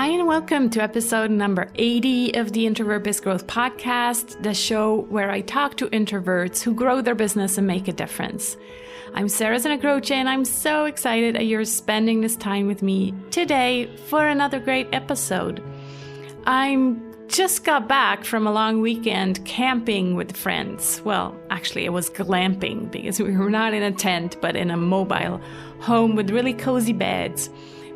Hi, and welcome to episode number 80 of the Introvert Biz Growth Podcast, the show where I talk to introverts who grow their business and make a difference. I'm Sarah Zanagroce, and I'm so excited that you're spending this time with me today for another great episode. I'm just got back from a long weekend camping with friends. Well, actually, it was glamping because we were not in a tent, but in a mobile home with really cozy beds.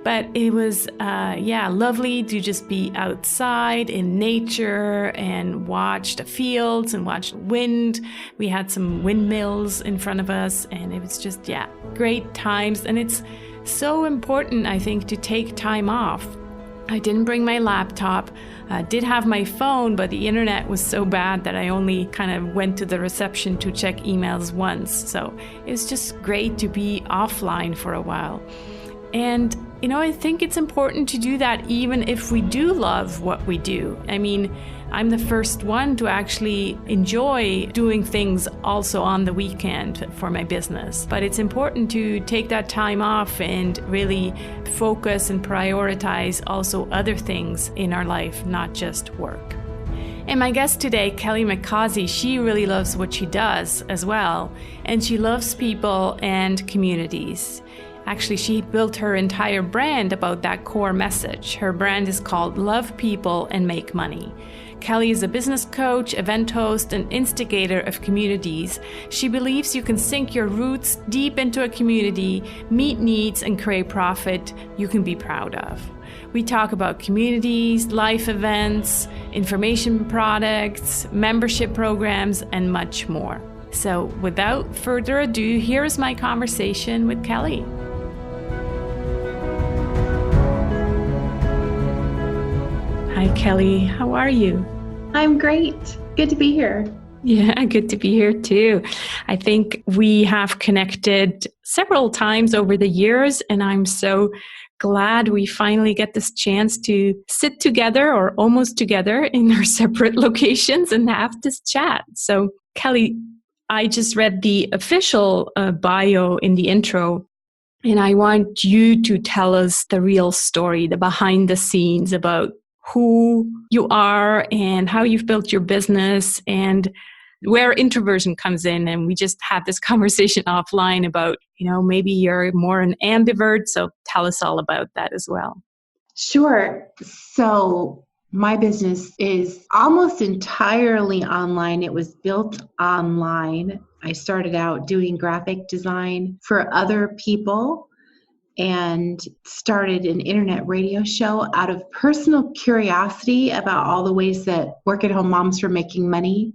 But it was, lovely to just be outside in nature and watch the fields and watch the wind. We had some windmills in front of us, and it was just, great times. And it's so important, I think, to take time off. I didn't bring my laptop. I did have my phone, but the internet was so bad that I only kind of went to the reception to check emails once. So it was just great to be offline for a while. And, I think it's important to do that even if we do love what we do. I mean, I'm the first one to actually enjoy doing things also on the weekend for my business. But it's important to take that time off and really focus and prioritize also other things in our life, not just work. And my guest today, Kelly McCausey, she really loves what she does as well. And she loves people and communities. Actually, she built her entire brand about that core message. Her brand is called Love People and Make Money. Kelly is a business coach, event host, and instigator of communities. She believes you can sink your roots deep into a community, meet needs, and create profit you can be proud of. We talk about communities, life events, information products, membership programs, and much more. So without further ado, here is my conversation with Kelly. Hi, Kelly. How are you? I'm great. Good to be here. Yeah, good to be here too. I think we have connected several times over the years, and I'm so glad we finally get this chance to sit together or almost together in our separate locations and have this chat. So, Kelly, I just read the official bio in the intro, and I want you to tell us the real story, the behind the scenes about who you are and how you've built your business and where introversion comes in. And we just had this conversation offline about, maybe you're more an ambivert. So tell us all about that as well. Sure. So my business is almost entirely online. It was built online. I started out doing graphic design for other people and started an internet radio show out of personal curiosity about all the ways that work-at-home moms were making money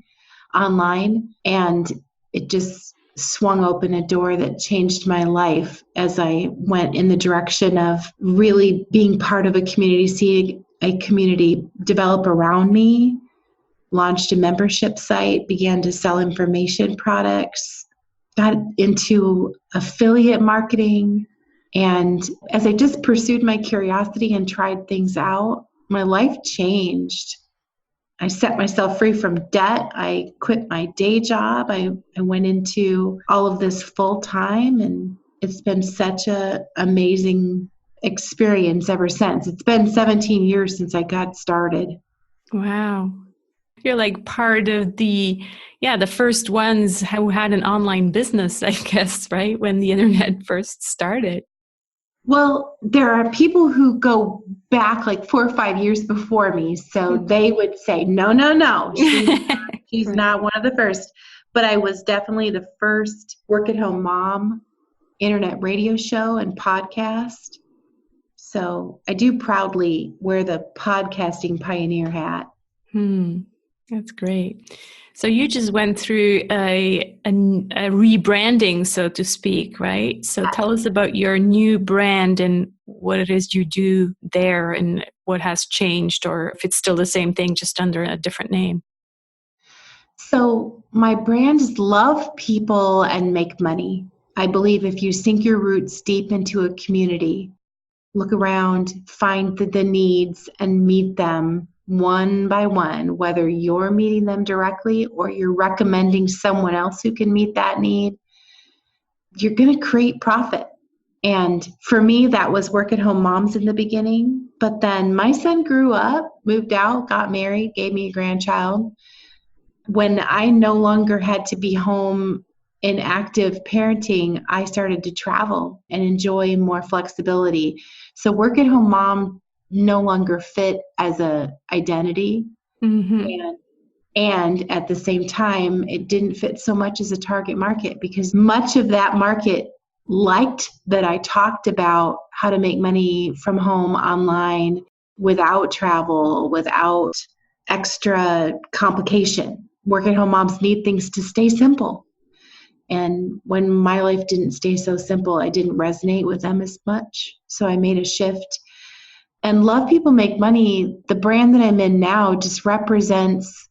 online. And it just swung open a door that changed my life as I went in the direction of really being part of a community, seeing a community develop around me, launched a membership site, began to sell information products, got into affiliate marketing. And as I just pursued my curiosity and tried things out, my life changed. I set myself free from debt. I quit my day job. I went into all of this full time, and it's been such an amazing experience ever since. It's been 17 years since I got started. Wow. You're like part of the first ones who had an online business, I guess, right? When the internet first started. Well, there are people who go back like 4 or 5 years before me. So they would say, no, she's not one of the first. But I was definitely the first work-at-home mom internet radio show and podcast. So I do proudly wear the podcasting pioneer hat. That's great. So you just went through a rebranding, so to speak, right? So tell us about your new brand and what it is you do there and what has changed, or if it's still the same thing, just under a different name. So my brand is Love People and Make Money. I believe if you sink your roots deep into a community, look around, find the needs and meet them one by one, whether you're meeting them directly or you're recommending someone else who can meet that need, you're going to create profit. And for me, that was work-at-home moms in the beginning. But then my son grew up, moved out, got married, gave me a grandchild. When I no longer had to be home in active parenting, I started to travel and enjoy more flexibility. So work at home mom no longer fit as a identity. Mm-hmm. And at the same time, it didn't fit so much as a target market because much of that market liked that I talked about how to make money from home online without travel, without extra complication. Work at home moms need things to stay simple. And when my life didn't stay so simple, I didn't resonate with them as much. So I made a shift. And Love People Make Money, the brand that I'm in now, just represents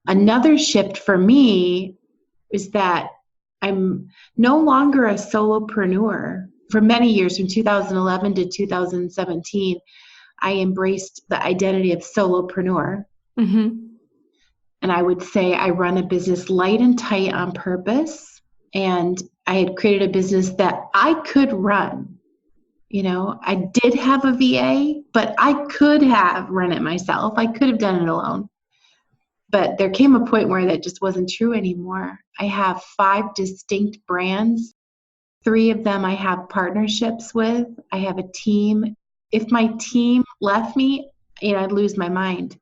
another shift for me, is that I'm no longer a solopreneur. For many years, from 2011 to 2017, I embraced the identity of solopreneur. Mm-hmm. And I would say I run a business light and tight on purpose. And I had created a business that I could run. You know, I did have a VA, but I could have run it myself. I could have done it alone. But there came a point where that just wasn't true anymore. I have 5 distinct brands. 3 of them I have partnerships with. I have a team. If my team left me, I'd lose my mind.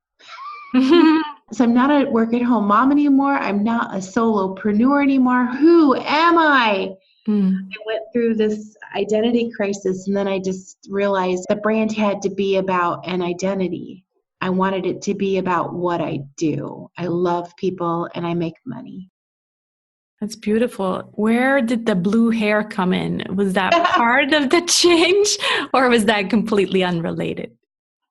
So I'm not a work-at-home mom anymore. I'm not a solopreneur anymore. Who am I? I went through this identity crisis, and then I just realized the brand had to be about an identity. I wanted it to be about what I do. I love people and I make money. That's beautiful. Where did the blue hair come in? Was that part of the change, or was that completely unrelated?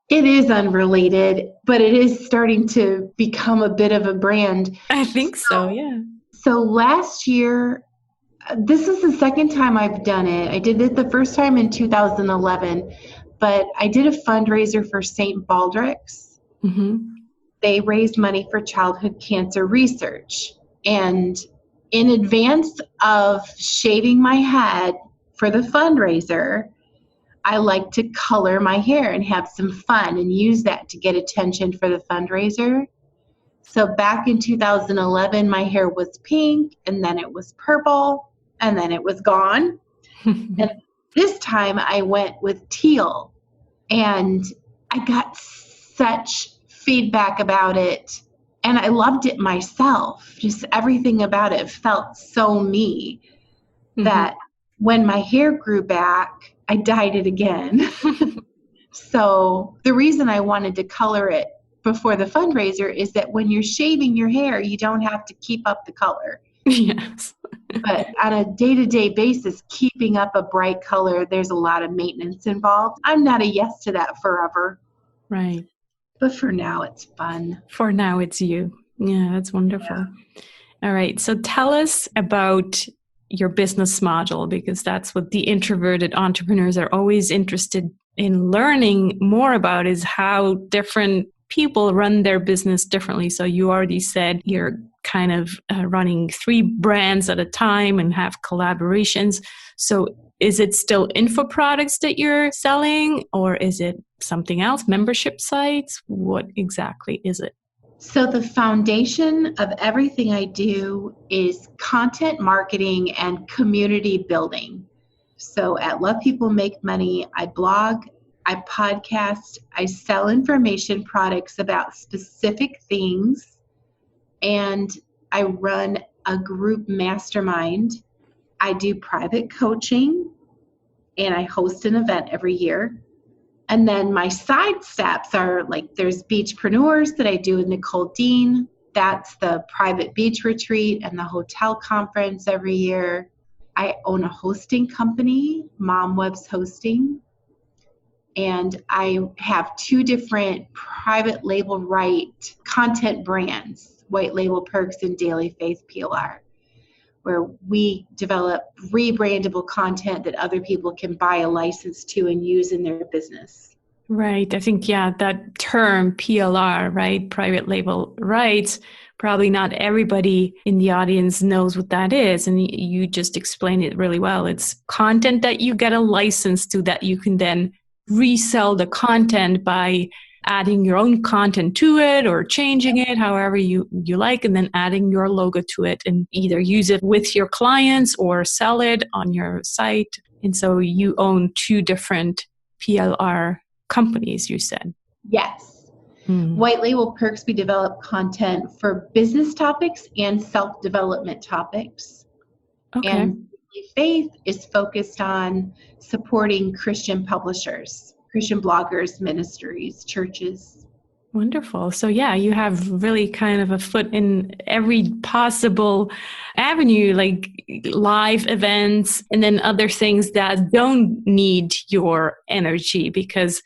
It is unrelated, but it is starting to become a bit of a brand. I think so, yeah. So last year, this is the second time I've done it. I did it the first time in 2011, but I did a fundraiser for St. Baldrick's. Mm-hmm. They raised money for childhood cancer research. And in advance of shaving my head for the fundraiser, I like to color my hair and have some fun and use that to get attention for the fundraiser. So back in 2011, my hair was pink, and then it was purple, and then it was gone. And this time I went with teal, and I got such feedback about it, and I loved it myself. Just everything about it felt so me that when my hair grew back, I dyed it again. So the reason I wanted to color it before the fundraiser is that when you're shaving your hair, you don't have to keep up the color. Yes. But on a day-to-day basis, keeping up a bright color, there's a lot of maintenance involved. I'm not a yes to that forever. Right. But for now, it's fun. For now, it's you. Yeah, that's wonderful. Yeah. All right. So tell us about your business model, because that's what the introverted entrepreneurs are always interested in learning more about, is how different people run their business differently. So you already said you're kind of running 3 brands at a time and have collaborations. So is it still info products that you're selling, or is it something else, membership sites? What exactly is it? So the foundation of everything I do is content marketing and community building. So at Love People Make Money, I blog, I podcast, I sell information products about specific things, and I run a group mastermind. I do private coaching, and I host an event every year. And then my side steps are like, there's Beachpreneurs that I do with Nicole Dean. That's the private beach retreat and the hotel conference every year. I own a hosting company, MomWebs Hosting. And I have 2 different private label right content brands, White Label Perks and Daily Faith PLR, where we develop rebrandable content that other people can buy a license to and use in their business. Right. I think, yeah, that term PLR, right? Private label rights, probably not everybody in the audience knows what that is. And you just explained it really well. It's content that you get a license to that you can then resell the content by adding your own content to it or changing it however you like, and then adding your logo to it and either use it with your clients or sell it on your site. And so you own two different PLR companies, you said. Yes. White Label Perks, we develop content for business topics and self-development topics. Okay. And Faith is focused on supporting Christian publishers, Christian bloggers, ministries, churches. Wonderful. So yeah, you have really kind of a foot in every possible avenue, like live events and then other things that don't need your energy. Because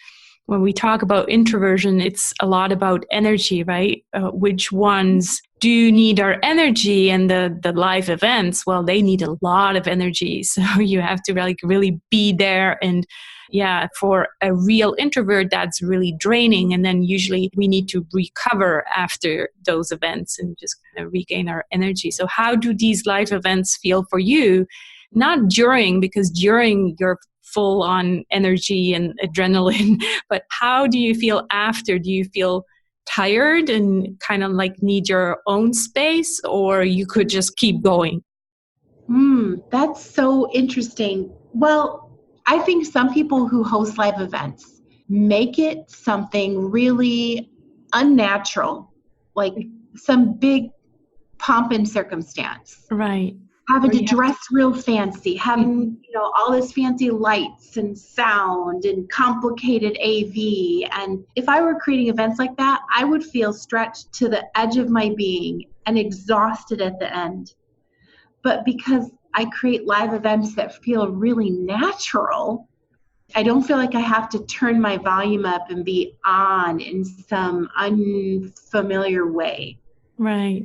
when we talk about introversion, it's a lot about energy, right? Which ones do need our energy? And the live events, well, they need a lot of energy. So you have to really be there. And yeah, for a real introvert, that's really draining. And then usually we need to recover after those events and just kind of regain our energy. So how do these live events feel for you? Not during, because during you're full on energy and adrenaline, but how do you feel after? Do you feel tired and kind of like need your own space, or you could just keep going? That's so interesting. Well, I think some people who host live events make it something really unnatural, like some big pomp and circumstance. Right. Having to dress real fancy, having all this fancy lights and sound and complicated AV. And if I were creating events like that, I would feel stretched to the edge of my being and exhausted at the end. But because I create live events that feel really natural, I don't feel like I have to turn my volume up and be on in some unfamiliar way. Right.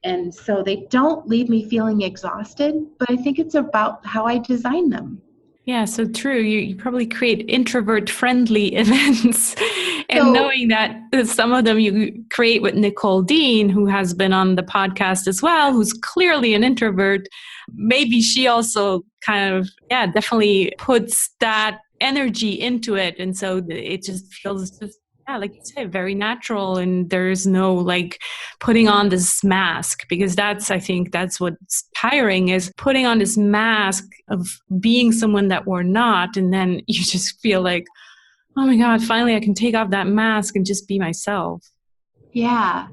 And so they don't leave me feeling exhausted, but I think it's about how I design them. Yeah, so true. You probably create introvert-friendly events. And knowing that some of them you create with Nicole Dean, who has been on the podcast as well, who's clearly an introvert, maybe she also kind of, definitely puts that energy into it. And so it just feels just, like you said, very natural. And there's no like putting on this mask, because I think that's what's tiring, is putting on this mask of being someone that we're not. And then you just feel like, oh my God, finally I can take off that mask and just be myself. Yeah.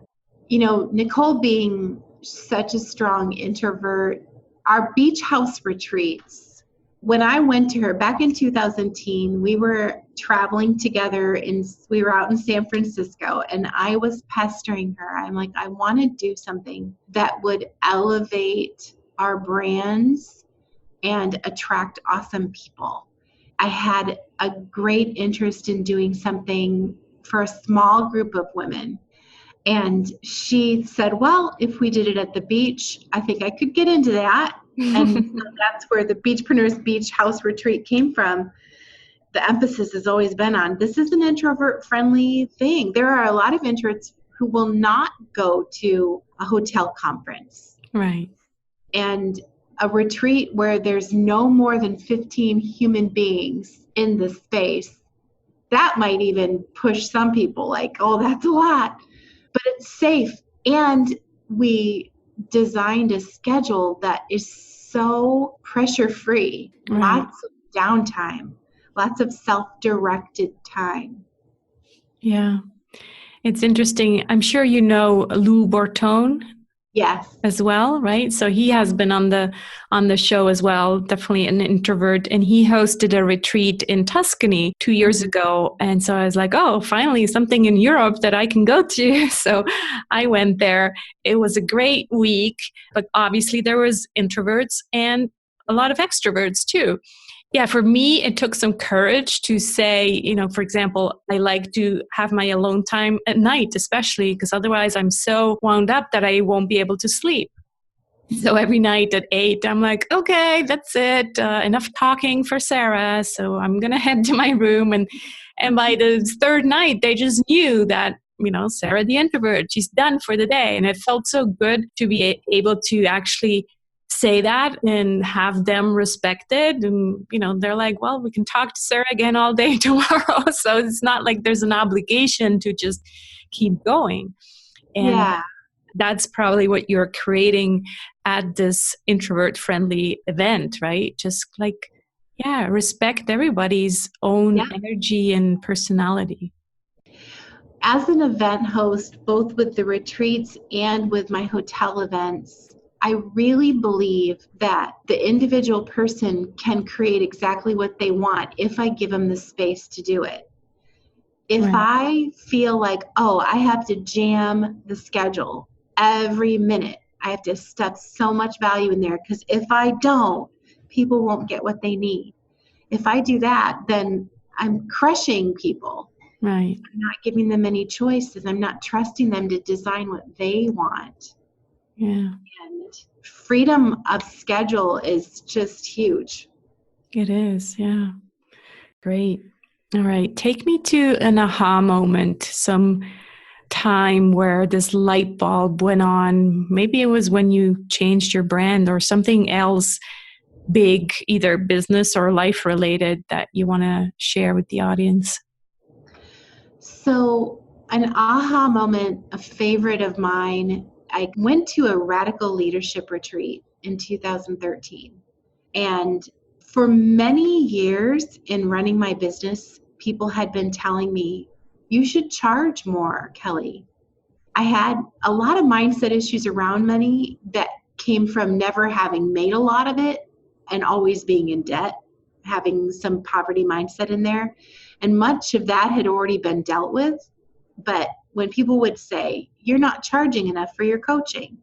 Nicole being such a strong introvert, our beach house retreats, when I went to her back in 2010, we were traveling together we were out in San Francisco, and I was pestering her. I'm like, I want to do something that would elevate our brands and attract awesome people. I had a great interest in doing something for a small group of women. And she said, well, if we did it at the beach, I think I could get into that. And so that's where the Beachpreneurs Beach House Retreat came from. The emphasis has always been on, this is an introvert-friendly thing. There are a lot of introverts who will not go to a hotel conference. Right. And a retreat where there's no more than 15 human beings in the space, that might even push some people like, oh, that's a lot. But it's safe. And we designed a schedule that is so pressure-free. Right. Lots of downtime, lots of self-directed time. Yeah. It's interesting. I'm sure you know Lou Bortone. Yes. As well, right? So he has been on the show as well, definitely an introvert, and he hosted a retreat in Tuscany 2 years ago. And so I was like, oh, finally something in Europe that I can go to. So I went there. It was a great week, but obviously there was introverts and a lot of extroverts too. Yeah, for me, it took some courage to say, for example, I like to have my alone time at night, especially because otherwise I'm so wound up that I won't be able to sleep. So every night at 8, I'm like, okay, that's it. Enough talking for Sarah. So I'm going to head to my room. And by the third night, they just knew that, Sarah the introvert, she's done for the day. And it felt so good to be able to actually say that and have them respected. And, they're like, well, we can talk to Sarah again all day tomorrow. So it's not like there's an obligation to just keep going. And Yeah. that's probably what you're creating at this introvert friendly event, right? Just like, respect everybody's own energy and personality. As an event host, both with the retreats and with my hotel events, I really believe that the individual person can create exactly what they want if I give them the space to do it. If I feel like, I have to jam the schedule every minute, I have to stuff so much value in there, because if I don't, people won't get what they need. If I do that, then I'm crushing people. Right. I'm not giving them any choices. I'm not trusting them to design what they want. Yeah. And freedom of schedule is just huge. It is. Yeah. Great. All right. Take me to an aha moment, some time where this light bulb went on. Maybe it was when you changed your brand or something else big, either business or life related, that you want to share with the audience. So an aha moment, a favorite of mine, I went to a radical leadership retreat in 2013. And for many years in running my business, people had been telling me, you should charge more, Kelly. I had a lot of mindset issues around money that came from never having made a lot of it and always being in debt, having some poverty mindset in there. And much of that had already been dealt with. But when people would say, you're not charging enough for your coaching,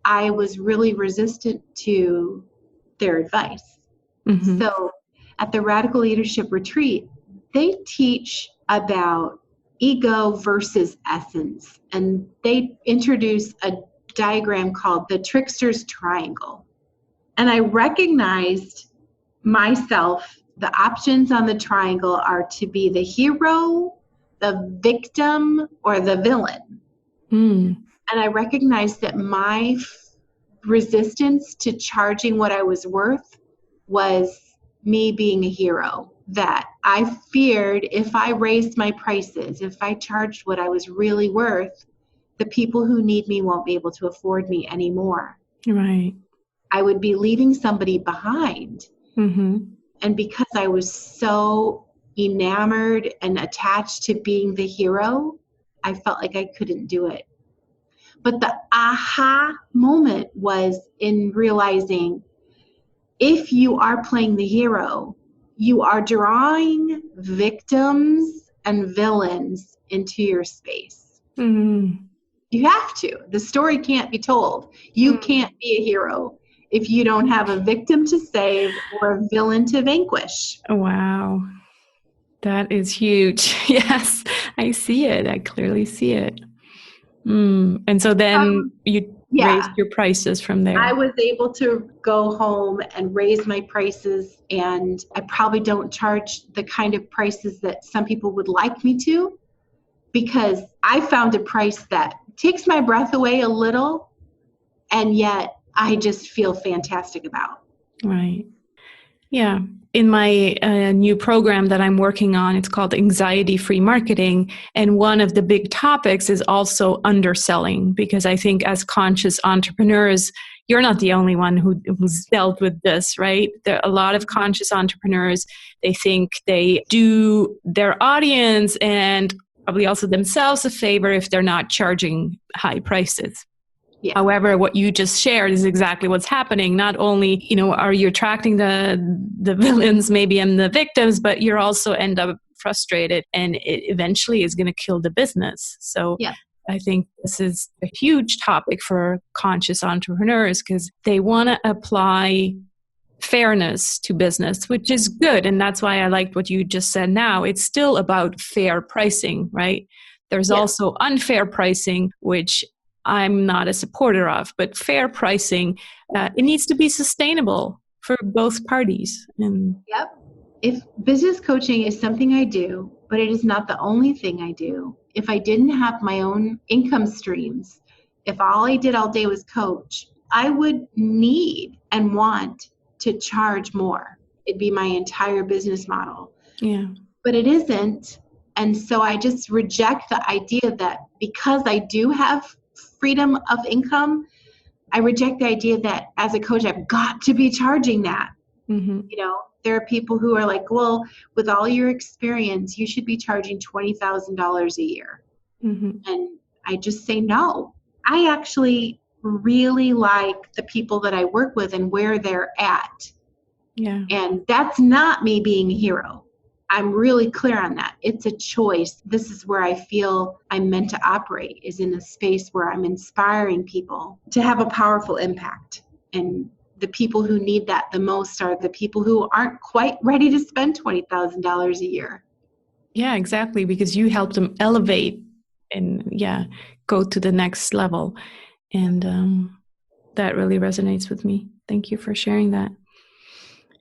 I was really resistant to their advice. Mm-hmm. So at the Radical Leadership Retreat, they teach about ego versus essence. And they introduce a diagram called the trickster's triangle. And I recognized myself, the options on the triangle are to be the hero, the victim, or the villain. And I recognized that my resistance to charging what I was worth was me being a hero, that I feared if I raised my prices, if I charged what I was really worth, the people who need me won't be able to afford me anymore. Right. I would be leaving somebody behind. Mm-hmm. And because I was so enamored and attached to being the hero, I felt like I couldn't do it. But the aha moment was in realizing, if you are playing the hero, you are drawing victims and villains into your space. Mm-hmm. You have to. The story can't be told. You can't be a hero if you don't have a victim to save or a villain to vanquish. Wow. That is huge. Yes, I see it. I clearly see it. And so then you raised your prices from there. I was able to go home and raise my prices, and I probably don't charge the kind of prices that some people would like me to, because I found a price that takes my breath away a little, and yet I just feel fantastic about. Right. Yeah. In my new program that I'm working on, it's called Anxiety-Free Marketing. And one of the big topics is also underselling, because I think as conscious entrepreneurs, you're not the only one who's dealt with this, right? There are a lot of conscious entrepreneurs. They think they do their audience and probably also themselves a favor if they're not charging high prices. Yeah. However, what you just shared is exactly what's happening. Not only, are you attracting the villains maybe and the victims, but you're also end up frustrated, and it eventually is going to kill the business. So yeah. I think this is a huge topic for conscious entrepreneurs, because they want to apply fairness to business, which is good. And that's why I liked what you just said now. It's still about fair pricing, right? There's also unfair pricing, which I'm not a supporter of, but fair pricing, it needs to be sustainable for both parties. Yep. If business coaching is something I do, but it is not the only thing I do, if I didn't have my own income streams, if all I did all day was coach, I would need and want to charge more. It'd be my entire business model. Yeah. But it isn't. And so I just reject the idea that because I do have freedom of income, I reject the idea that as a coach, I've got to be charging that. Mm-hmm. There are people who are like, well, with all your experience, you should be charging $20,000 a year. Mm-hmm. And I just say, no, I actually really like the people that I work with and where they're at. Yeah. And that's not me being a hero. I'm really clear on that. It's a choice. This is where I feel I'm meant to operate, is in a space where I'm inspiring people to have a powerful impact. And the people who need that the most are the people who aren't quite ready to spend $20,000 a year. Yeah, exactly. Because you help them elevate and go to the next level. And that really resonates with me. Thank you for sharing that.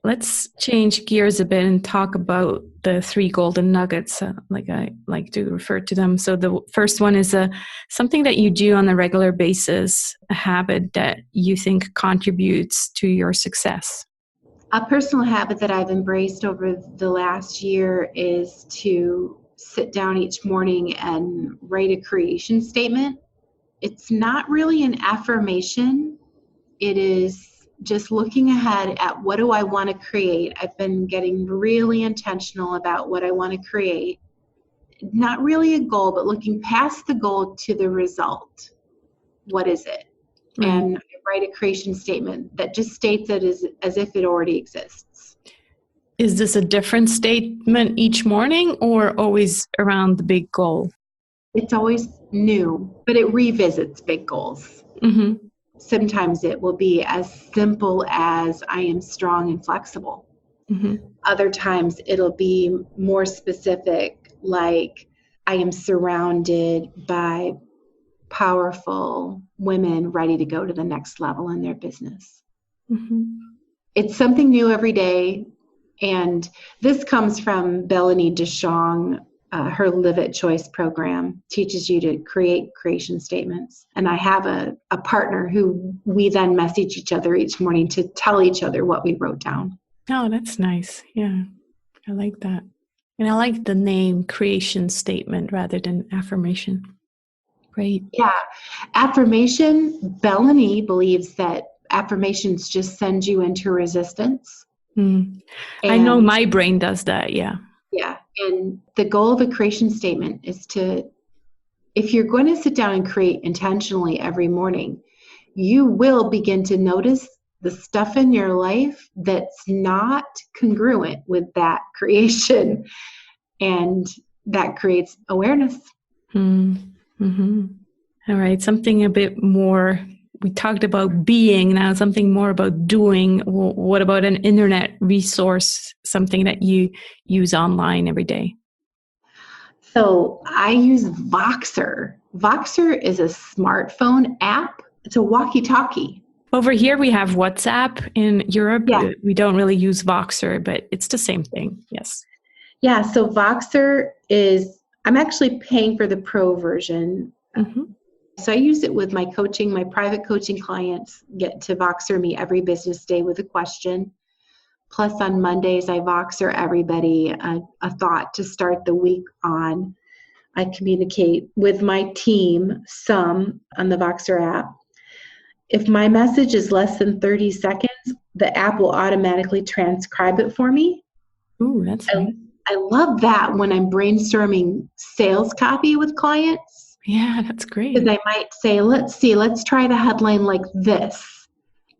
Let's change gears a bit and talk about the 3 golden nuggets, like I like to refer to them. So the first one is something that you do on a regular basis, a habit that you think contributes to your success. A personal habit that I've embraced over the last year is to sit down each morning and write a creation statement. It's not really an affirmation. It is just looking ahead at what do I want to create. I've been getting really intentional about what I want to create. Not really a goal, but looking past the goal to the result. What is it? Right. And I write a creation statement that just states it as if it already exists. Is this a different statement each morning or always around the big goal? It's always new, but it revisits big goals. Mm-hmm. Sometimes it will be as simple as I am strong and flexible. Mm-hmm. Other times it'll be more specific, like I am surrounded by powerful women ready to go to the next level in their business. Mm-hmm. It's something new every day. And this comes from Bellany DeShong. Her Live It Choice program teaches you to create creation statements. And I have a partner who we then message each other each morning to tell each other what we wrote down. Oh, that's nice. Yeah, I like that. And I like the name creation statement rather than affirmation. Great. Yeah. Affirmation, Bellany believes that affirmations just send you into resistance. I know my brain does that. Yeah. Yeah. And the goal of a creation statement is if you're going to sit down and create intentionally every morning, you will begin to notice the stuff in your life that's not congruent with that creation. And that creates awareness. Mm-hmm. All right. Something a bit more. We talked about being, now something more about doing. What about an internet resource, something that you use online every day? So I use Voxer. Voxer is a smartphone app. It's a walkie-talkie. Over here we have WhatsApp. In Europe, we don't really use Voxer, but it's the same thing. Yes. Yeah, so Voxer I'm actually paying for the pro version. Mm-hmm. So I use it with my private coaching clients get to Voxer me every business day with a question. Plus on Mondays, I Voxer everybody a thought to start the week on. I communicate with my team some on the Voxer app. If my message is less than 30 seconds, the app will automatically transcribe it for me. Ooh, that's nice. I love that when I'm brainstorming sales copy with clients. Yeah, that's great. Because I might say, let's try the headline like this.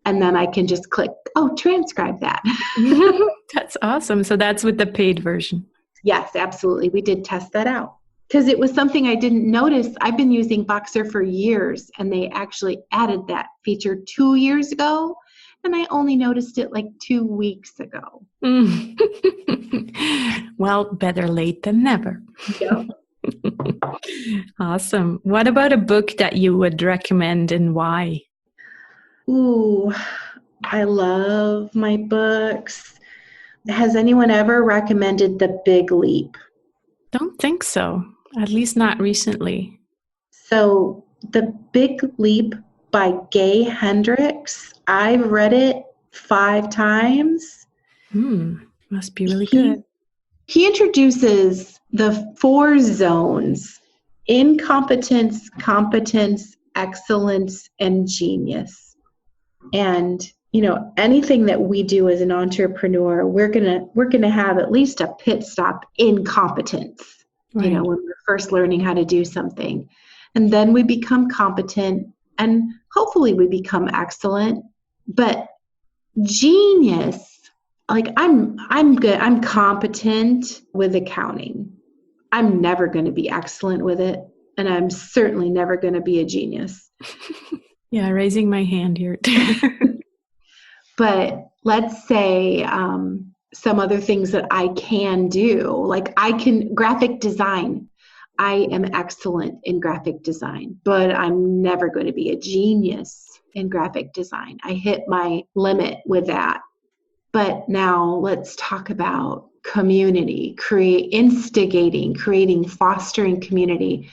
And then I can just click, transcribe that. That's awesome. So that's with the paid version. Yes, absolutely. We did test that out. Because it was something I didn't notice. I've been using Voxer for years, and they actually added that feature 2 years ago. And I only noticed it like 2 weeks ago. Well, better late than never. Yep. Awesome. What about a book that you would recommend and why? Ooh, I love my books. Has anyone ever recommended The Big Leap? Don't think so. At least not recently. So The Big Leap by Gay Hendricks. I've read it 5 times. Must be really good. He introduces the 4 zones: incompetence, competence, excellence, and genius. And anything that we do as an entrepreneur, we're gonna have at least a pit stop in competence. Right. When we're first learning how to do something, and then we become competent, and hopefully we become excellent. But genius, like I'm good. I'm competent with accounting. I'm never going to be excellent with it, and I'm certainly never going to be a genius. Yeah, raising my hand here. But let's say some other things that I can do, like I can graphic design. I am excellent in graphic design, but I'm never going to be a genius in graphic design. I hit my limit with that. But now let's talk about community, creating, fostering community.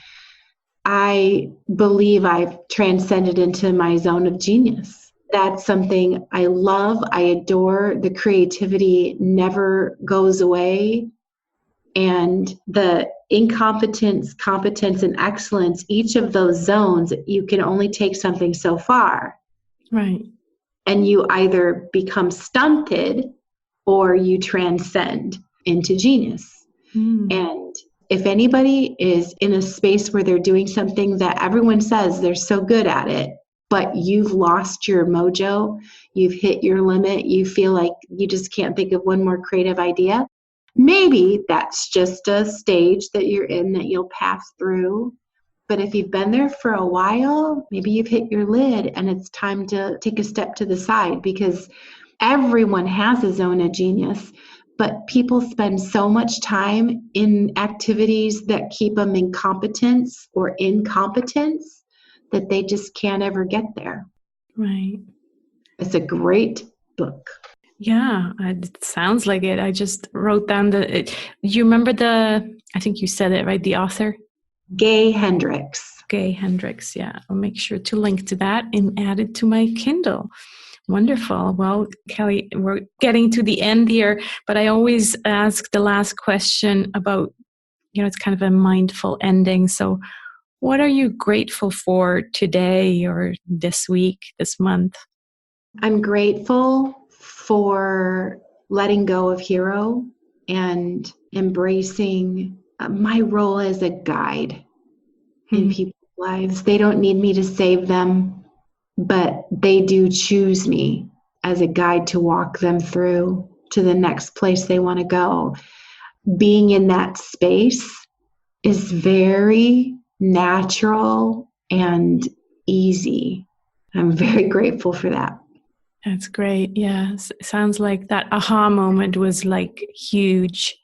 I believe I've transcended into my zone of genius. That's something I love. I adore. The creativity never goes away. And the incompetence, competence, and excellence, each of those zones, you can only take something so far. Right. And you either become stunted or you transcend into genius. And if anybody is in a space where they're doing something that everyone says they're so good at it, but you've lost your mojo, you've hit your limit, you feel like you just can't think of one more creative idea, maybe that's just a stage that you're in that you'll pass through. But if you've been there for a while, maybe you've hit your lid and it's time to take a step to the side, because everyone has a zone of genius, but people spend so much time in activities that keep them in competence or incompetence that they just can't ever get there. Right. It's a great book. Yeah, it sounds like it. I just wrote down you remember I think you said it, right? The author? Gay Hendricks. Gay Hendricks, yeah. I'll make sure to link to that and add it to my Kindle. Wonderful. Well, Kelly, we're getting to the end here, but I always ask the last question about, it's kind of a mindful ending. So what are you grateful for today or this week, this month? I'm grateful for letting go of hero and embracing my role as a guide in people's lives. They don't need me to save them, but they do choose me as a guide to walk them through to the next place they want to go. Being in that space is very natural and easy. I'm very grateful for that. That's great. Yeah. Sounds like that aha moment was like huge.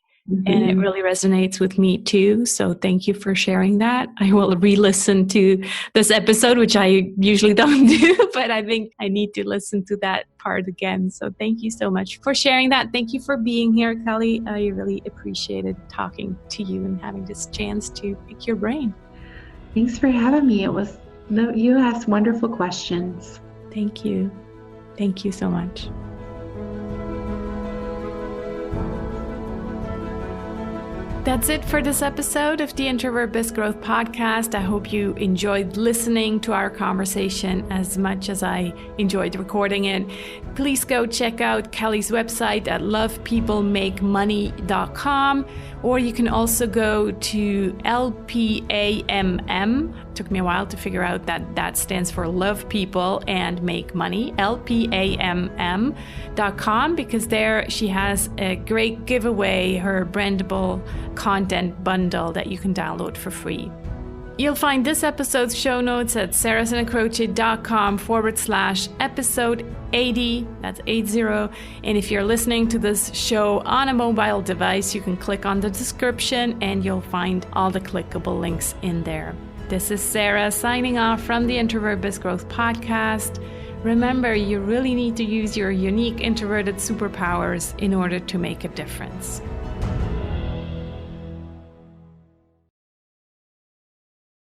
And it really resonates with me too. So thank you for sharing that. I will re-listen to this episode, which I usually don't do, but I think I need to listen to that part again. So thank you so much for sharing that. Thank you for being here, Kelly. I really appreciated talking to you and having this chance to pick your brain. Thanks for having me. You asked wonderful questions. Thank you. Thank you so much. That's it for this episode of the Introvert Biz Growth Podcast. I hope you enjoyed listening to our conversation as much as I enjoyed recording it. Please go check out Kelly's website at lovepeopleMakeMoney.com, or you can also go to LPAMM. Took me a while to figure out that stands for Love People and Make Money, LPAMM.com, because there she has a great giveaway, her brandable content bundle that you can download for free. You'll find this episode's show notes at sarahsandacroce.com/episode 80. That's 80. And if you're listening to this show on a mobile device, you can click on the description and you'll find all the clickable links in there. This is Sarah signing off from the Introvert Biz Growth Podcast. Remember, you really need to use your unique introverted superpowers in order to make a difference.